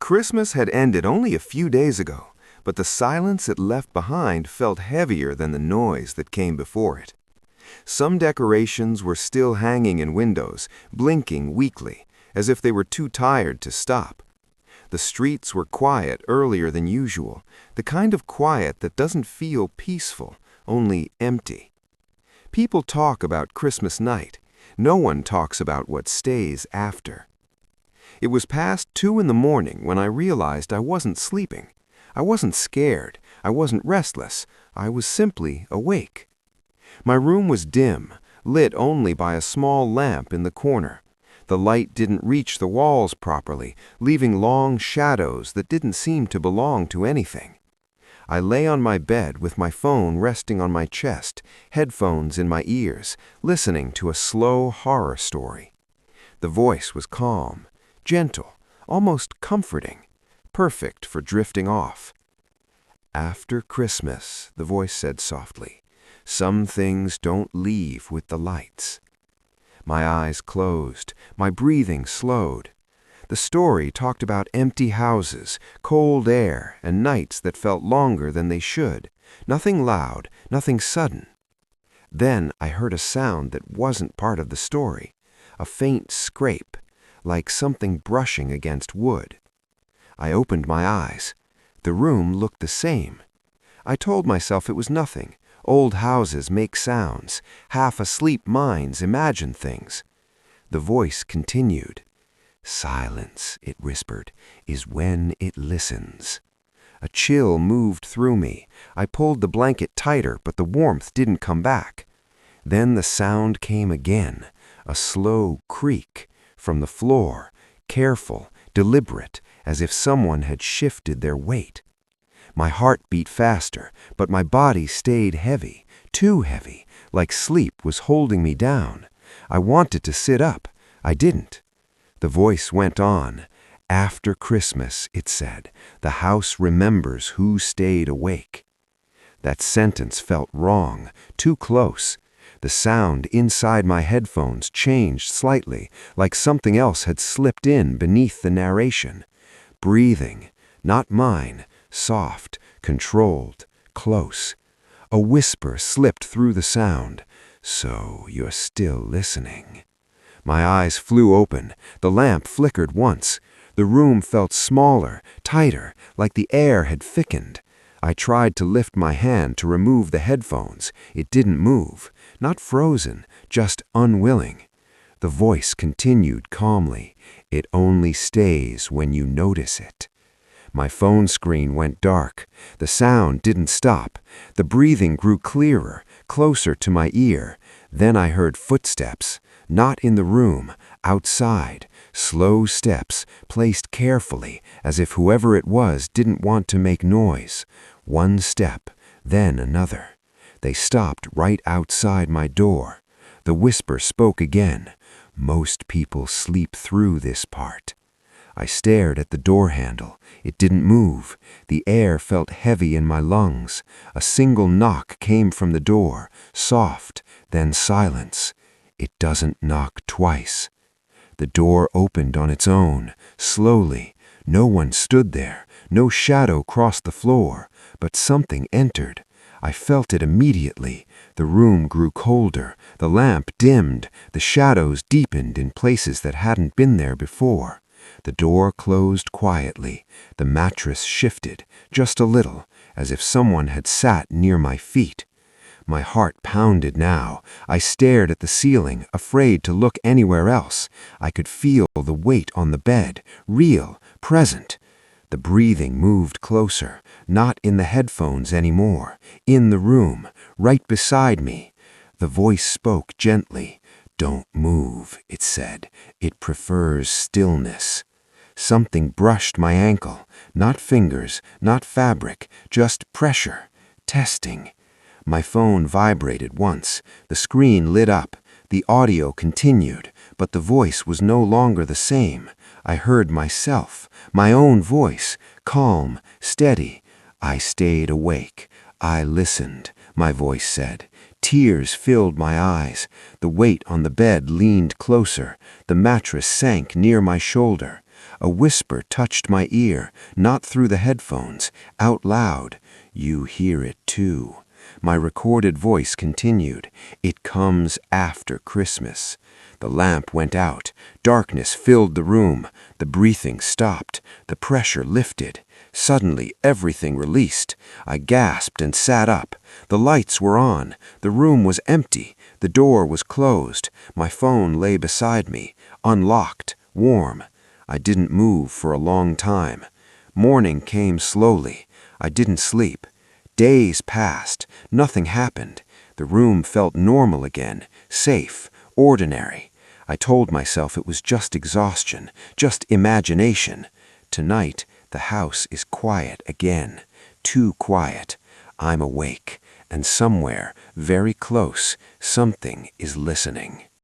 Christmas had ended only a few days ago, but the silence it left behind felt heavier than the noise that came before it. Some decorations were still hanging in windows, blinking weakly, as if they were too tired to stop. The streets were quiet earlier than usual, the kind of quiet that doesn't feel peaceful, only empty. People talk about Christmas night. No one talks about what stays after. It was past 2 in the morning when I realized I wasn't sleeping. I wasn't scared. I wasn't restless. I was simply awake. My room was dim, lit only by a small lamp in the corner. The light didn't reach the walls properly, leaving long shadows that didn't seem to belong to anything. I lay on my bed with my phone resting on my chest, headphones in my ears, listening to a slow horror story. The voice was calm, gentle, almost comforting, perfect for drifting off. "After Christmas," the voice said softly, "some things don't leave with the lights." My eyes closed, my breathing slowed. The story talked about empty houses, cold air, and nights that felt longer than they should. Nothing loud, nothing sudden. Then I heard a sound that wasn't part of the story, a faint scrape, like something brushing against wood. I opened my eyes. The room looked the same. I told myself it was nothing. Old houses make sounds. Half-asleep minds imagine things. The voice continued. "Silence," it whispered, "is when it listens." A chill moved through me. I pulled the blanket tighter, but the warmth didn't come back. Then the sound came again, a slow creak from the floor, careful, deliberate, as if someone had shifted their weight. My heart beat faster, but my body stayed heavy, too heavy, like sleep was holding me down. I wanted to sit up. I didn't. The voice went on. "After Christmas," it said, "the house remembers who stayed awake." That sentence felt wrong, too close. The sound inside my headphones changed slightly, like something else had slipped in beneath the narration. Breathing, not mine, soft, controlled, close. A whisper slipped through the sound. "So you're still listening." My eyes flew open. The lamp flickered once. The room felt smaller, tighter, like the air had thickened. I tried to lift my hand to remove the headphones. It didn't move. Not frozen, just unwilling. The voice continued calmly. "It only stays when you notice it." My phone screen went dark. The sound didn't stop. The breathing grew clearer, closer to my ear. Then I heard footsteps, not in the room, outside. Slow steps, placed carefully, as if whoever it was didn't want to make noise. One step, then another. They stopped right outside my door. The whisper spoke again. "Most people sleep through this part." I stared at the door handle. It didn't move. The air felt heavy in my lungs. A single knock came from the door, soft, then silence. It doesn't knock twice. The door opened on its own, slowly. No one stood there. No shadow crossed the floor, but something entered. I felt it immediately. The room grew colder. The lamp dimmed. The shadows deepened in places that hadn't been there before. The door closed quietly. The mattress shifted, just a little, as if someone had sat near my feet. My heart pounded now. I stared at the ceiling, afraid to look anywhere else. I could feel the weight on the bed, real, present. The breathing moved closer, not in the headphones anymore, in the room, right beside me. The voice spoke gently. "Don't move," it said. "It prefers stillness." Something brushed my ankle. Not fingers, not fabric, just pressure. Testing. My phone vibrated once. The screen lit up. The audio continued, but the voice was no longer the same. I heard myself, my own voice, calm, steady. "I stayed awake. I listened," my voice said. Tears filled my eyes. The weight on the bed leaned closer. The mattress sank near my shoulder. A whisper touched my ear, not through the headphones, out loud. You hear it too. My recorded voice continued. It comes after Christmas. The lamp went out. Darkness filled the room. The breathing stopped. The pressure lifted. Suddenly, everything released. I gasped and sat up. The lights were on. The room was empty. The door was closed. My phone lay beside me, unlocked, warm. I didn't move for a long time. Morning came slowly. I didn't sleep. Days passed. Nothing happened. The room felt normal again, safe, ordinary. I told myself it was just exhaustion, just imagination. Tonight, the house is quiet again. Too quiet. I'm awake, and somewhere, very close, something is listening.